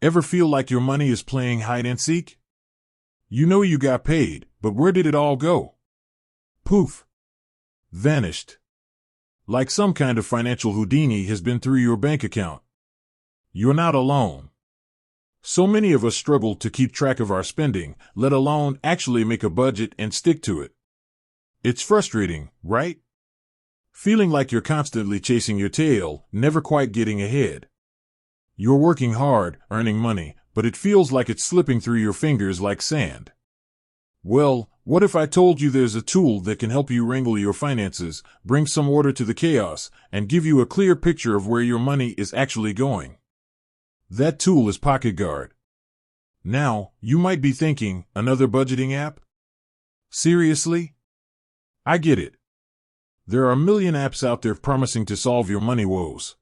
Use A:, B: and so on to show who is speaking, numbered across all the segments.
A: Ever feel like your money is playing hide and seek? You know you got paid, but where did it all go? Poof. Vanished. Like some kind of financial Houdini has been through your bank account. You're not alone. So many of us struggle to keep track of our spending, let alone actually make a budget and stick to it. It's frustrating, right? Feeling like you're constantly chasing your tail, never quite getting ahead. You're working hard, earning money, but it feels like it's slipping through your fingers like sand. Well, what if I told you there's a tool that can help you wrangle your finances, bring some order to the chaos, and give you a clear picture of where your money is actually going? That tool is PocketGuard. Now, you might be thinking, another budgeting app? Seriously? I get it. There are a million apps out there promising to solve your money woes.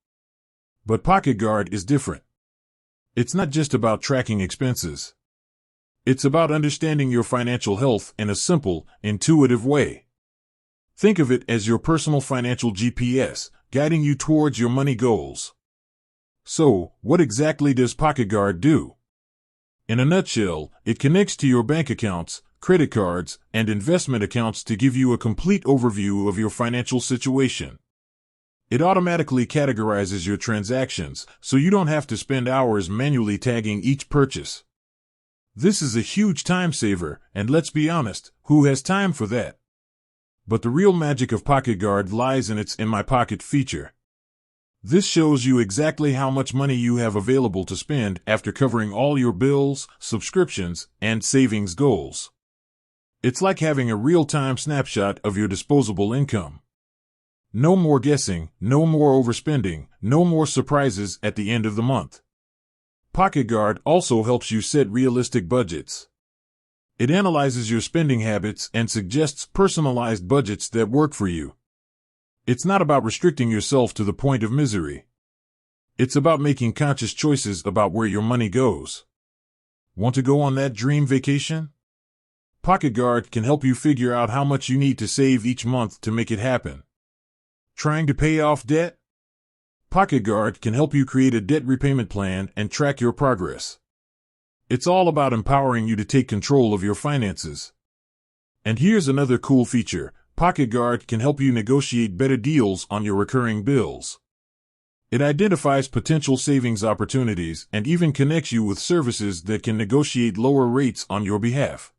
A: But PocketGuard is different. It's not just about tracking expenses. It's about understanding your financial health in a simple, intuitive way. Think of it as your personal financial GPS, guiding you towards your money goals. So, what exactly does PocketGuard do? In a nutshell, it connects to your bank accounts, credit cards, and investment accounts to give you a complete overview of your financial situation. It automatically categorizes your transactions, so you don't have to spend hours manually tagging each purchase. This is a huge time saver, and let's be honest, who has time for that? But the real magic of PocketGuard lies in its In My Pocket feature. This shows you exactly how much money you have available to spend after covering all your bills, subscriptions, and savings goals. It's like having a real-time snapshot of your disposable income. No more guessing, no more overspending, no more surprises at the end of the month. PocketGuard also helps you set realistic budgets. It analyzes your spending habits and suggests personalized budgets that work for you. It's not about restricting yourself to the point of misery. It's about making conscious choices about where your money goes. Want to go on that dream vacation? PocketGuard can help you figure out how much you need to save each month to make it happen. Trying to pay off debt? PocketGuard can help you create a debt repayment plan and track your progress. It's all about empowering you to take control of your finances. And here's another cool feature. PocketGuard can help you negotiate better deals on your recurring bills. It identifies potential savings opportunities and even connects you with services that can negotiate lower rates on your behalf.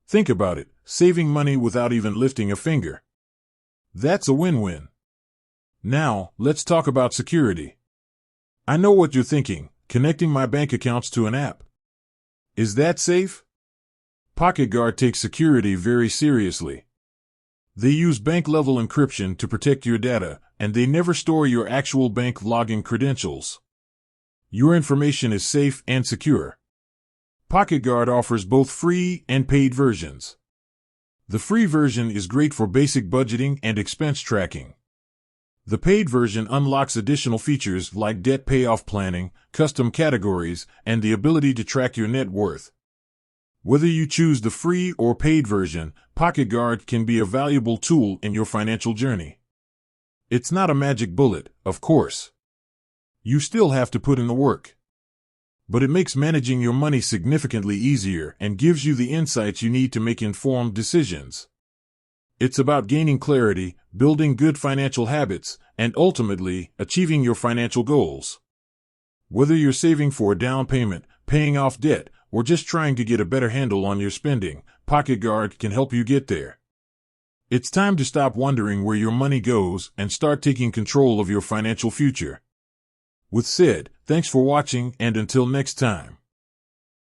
A: Think about it, saving money without even lifting a finger. That's a win-win. Now, let's talk about security. I know what you're thinking, connecting my bank accounts to an app. Is that safe? PocketGuard takes security very seriously. They use bank-level encryption to protect your data, and they never store your actual bank login credentials. Your information is safe and secure. PocketGuard offers both free and paid versions. The free version is great for basic budgeting and expense tracking. The paid version unlocks additional features like debt payoff planning, custom categories, and the ability to track your net worth. Whether you choose the free or paid version, PocketGuard can be a valuable tool in your financial journey. It's not a magic bullet, of course. You still have to put in the work. But it makes managing your money significantly easier and gives you the insights you need to make informed decisions. It's about gaining clarity, building good financial habits, and ultimately, achieving your financial goals. Whether you're saving for a down payment, paying off debt, or just trying to get a better handle on your spending, PocketGuard can help you get there. It's time to stop wondering where your money goes and start taking control of your financial future. With said, thanks for watching, and until next time.